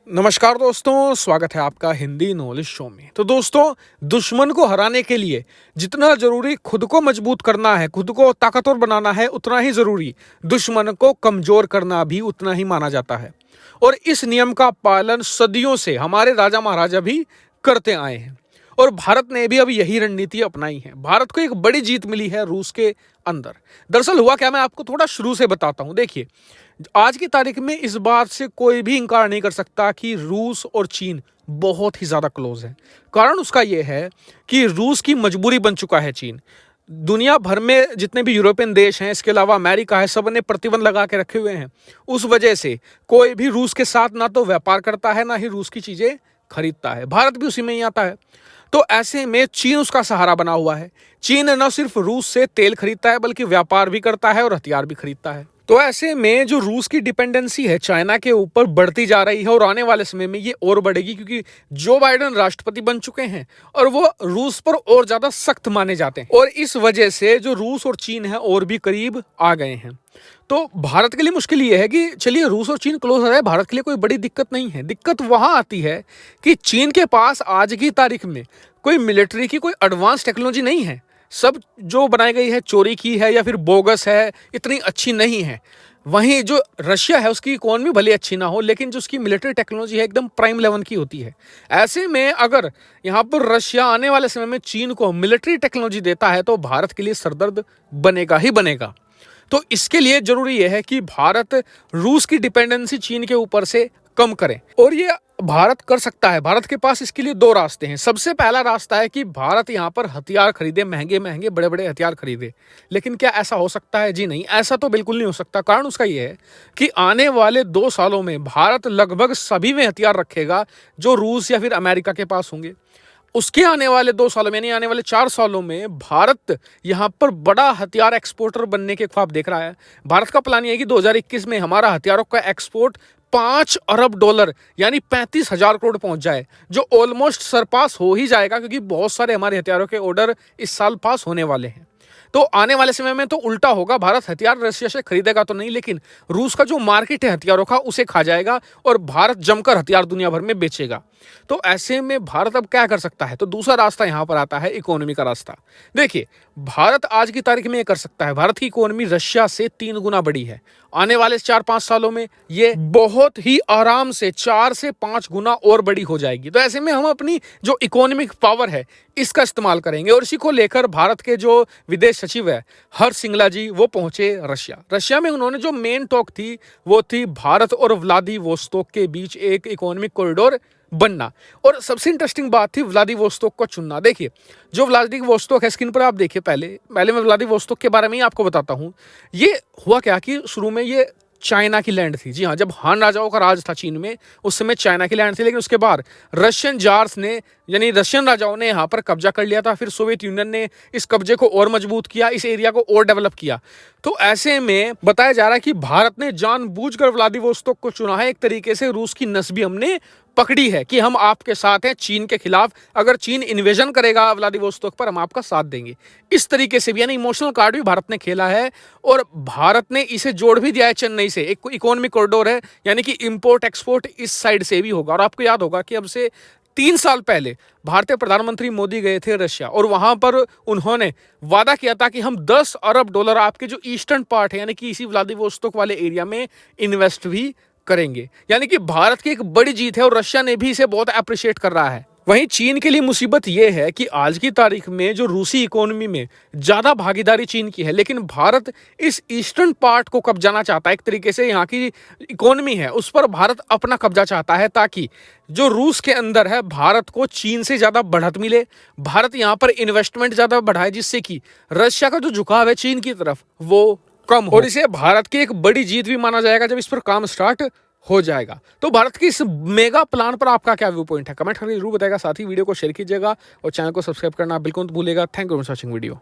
नमस्कार दोस्तों, स्वागत है आपका हिंदी नॉलेज शो में। तो दोस्तों, दुश्मन को हराने के लिए जितना जरूरी खुद को मजबूत करना है, खुद को ताकतवर बनाना है, उतना ही जरूरी दुश्मन को कमजोर करना भी उतना ही माना जाता है। और इस नियम का पालन सदियों से हमारे राजा महाराजा भी करते आए हैं और भारत ने भी अब यही रणनीति अपनाई है। भारत को एक बड़ी जीत मिली है रूस के अंदर। दरअसल हुआ क्या, मैं आपको थोड़ा शुरू से बताता हूं। देखिए, आज की तारीख में इस बात से कोई भी इंकार नहीं कर सकता कि रूस और चीन बहुत ही ज्यादा क्लोज है। कारण उसका यह है कि रूस की मजबूरी बन चुका है चीन। दुनिया भर में जितने भी यूरोपियन देश हैं, इसके अलावा अमेरिका है, सब ने प्रतिबंध लगा के रखे हुए हैं। उस वजह से कोई भी रूस के साथ ना तो व्यापार करता है, ना ही रूस की चीजें खरीदता है। भारत भी उसी में ही आता है। तो ऐसे में चीन उसका सहारा बना हुआ है। चीन न सिर्फ रूस से तेल खरीदता है, बल्कि व्यापार भी करता है और हथियार भी खरीदता है। तो ऐसे में जो रूस की डिपेंडेंसी है चाइना के ऊपर बढ़ती जा रही है और आने वाले समय में ये और बढ़ेगी, क्योंकि जो बाइडेन राष्ट्रपति बन चुके हैं और वो रूस पर और ज्यादा सख्त माने जाते हैं। और इस वजह से जो रूस और चीन है और भी करीब आ गए हैं। तो भारत के लिए मुश्किल ये है कि चलिए रूस और चीन क्लोज आ जाए, भारत के लिए कोई बड़ी दिक्कत नहीं है। दिक्कत वहां आती है कि चीन के पास आज की तारीख में कोई मिलिट्री की कोई एडवांस टेक्नोलॉजी नहीं है। सब जो बनाई गई है चोरी की है या फिर बोगस है, इतनी अच्छी नहीं है। वहीं जो रशिया है उसकी इकोनॉमी भले अच्छी ना हो, लेकिन जो उसकी मिलिट्री टेक्नोलॉजी है एकदम प्राइम लेवल की होती है। ऐसे में अगर यहाँ पर रशिया आने वाले समय में चीन को मिलिट्री टेक्नोलॉजी देता है तो भारत के लिए सरदर्द बनेगा ही बनेगा। तो इसके लिए जरूरी यह है कि भारत रूस की डिपेंडेंसी चीन के ऊपर से कम करे, और ये भारत कर सकता है। भारत के पास इसके लिए दो रास्ते हैं। सबसे पहला रास्ता है कि भारत यहाँ पर हथियार खरीदे, महंगे महंगे बड़े बड़े हथियार खरीदे। लेकिन क्या ऐसा हो सकता है? जी नहीं, ऐसा तो बिल्कुल नहीं हो सकता। कारण उसका यह है कि आने वाले 2 सालों में भारत लगभग सभी में हथियार रखेगा जो रूस या फिर अमेरिका के पास होंगे। उसके आने वाले 2 सालों में, यानी आने वाले 4 सालों में भारत यहाँ पर बड़ा हथियार एक्सपोर्टर बनने के ख्वाब देख रहा है। भारत का प्लान यह है कि 2021 में हमारा हथियारों का एक्सपोर्ट $5 अरब यानी 35,000 करोड़ पहुंच जाए, जो ऑलमोस्ट सरपास हो ही जाएगा, क्योंकि बहुत सारे हमारे हथियारों के ऑर्डर इस साल पास होने वाले हैं। तो आने वाले समय में तो उल्टा होगा, भारत हथियार रशिया से खरीदेगा तो नहीं, लेकिन रूस का जो मार्केट है हथियारों का उसे खा जाएगा और भारत जमकर हथियार दुनिया भर में बेचेगा। तो ऐसे में भारत अब क्या कर सकता है? तो दूसरा रास्ता यहां पर आता है इकोनॉमी का रास्ता। देखिए, भारत आज की तारीख में ये कर सकता है। भारत की इकोनॉमी रशिया से 3 गुना बड़ी है। आने वाले 4-5 सालों में ये बहुत ही आराम से 4 से 5 गुना और बड़ी हो जाएगी। तो ऐसे में हम अपनी जो इकोनॉमिक पावर है इसका इस्तेमाल करेंगे, और इसी को लेकर भारत के जो विदेश सचिव है हर्ष सिंगला जी, वो पहुंचे रशिया में। उन्होंने जो मेन टॉक थी वो थी भारत और व्लादिवोस्तोक के बीच एक इकोनॉमिक कॉरिडोर बनना। और सबसे इंटरेस्टिंग बात थी व्लादिवोस्तोक को चुनना। देखिए, जो व्लादिवोस्तोक है, स्क्रीन पर आप देखिए। पहले मैं व्लादिवोस्तोक के बारे में ही आपको बताता हूँ। ये हुआ क्या कि शुरू में ये चाइना की लैंड थी। जी हाँ, जब हान राजाओं का राज था चीन में, उस समय चाइना की लैंड थी। लेकिन उसके बाद रशियन जार्स ने, यानी रशियन राजाओं ने यहाँ पर कब्जा कर लिया था। फिर सोवियत यूनियन ने इस कब्जे को और मजबूत किया, इस एरिया को और डेवलप किया। तो ऐसे में बताया जा रहा है कि भारत ने जानबूझकर व्लादिवोस्तोक को चुना है। एक तरीके से रूस की नस भी हमने पकड़ी है कि हम आपके साथ हैं चीन के खिलाफ। अगर चीन इन्वेजन करेगा व्लादिवोस्तोक पर, हम आपका साथ देंगे। इस तरीके से भी, यानी इमोशनल कार्ड भी भारत ने खेला है। और भारत ने इसे जोड़ भी दिया है चेन्नई से। एक इकोनॉमिक कॉरिडोर है, यानी कि इंपोर्ट एक्सपोर्ट इस साइड से भी होगा। और आपको याद होगा कि अब से 3 साल पहले भारतीय प्रधानमंत्री मोदी गए थे रशिया, और वहां पर उन्होंने वादा किया था कि हम $10 अरब आपके जो ईस्टर्न पार्ट है, यानी कि इसी व्लादिवोस्तोक वाले एरिया में इन्वेस्ट भी करेंगे। यानी कि भारत की एक बड़ी जीत है और रशिया ने भी इसे बहुत अप्रिशिएट कर रहा है। वहीं चीन के लिए मुसीबत यह है कि आज की तारीख में जो रूसी इकोनॉमी में ज्यादा भागीदारी चीन की है, लेकिन भारत इस ईस्टर्न पार्ट को कब्जाना चाहता है। एक तरीके से यहाँ की इकोनॉमी है उस पर भारत अपना कब्जा चाहता है, ताकि जो रूस के अंदर है भारत को चीन से ज्यादा बढ़त मिले। भारत यहाँ पर इन्वेस्टमेंट ज्यादा बढ़ाए, जिससे कि रशिया का जो झुकाव है चीन की तरफ वो कम हो। और इसे भारत की एक बड़ी जीत भी माना जाएगा जब इस पर काम स्टार्ट हो जाएगा। तो भारत की इस मेगा प्लान पर आपका क्या व्यू पॉइंट है? कमेंट करके जरूर बताएगा। साथ ही वीडियो को शेयर कीजिएगा और चैनल को सब्सक्राइब करना बिल्कुल मत भूलिएगा। Thank you for watching video.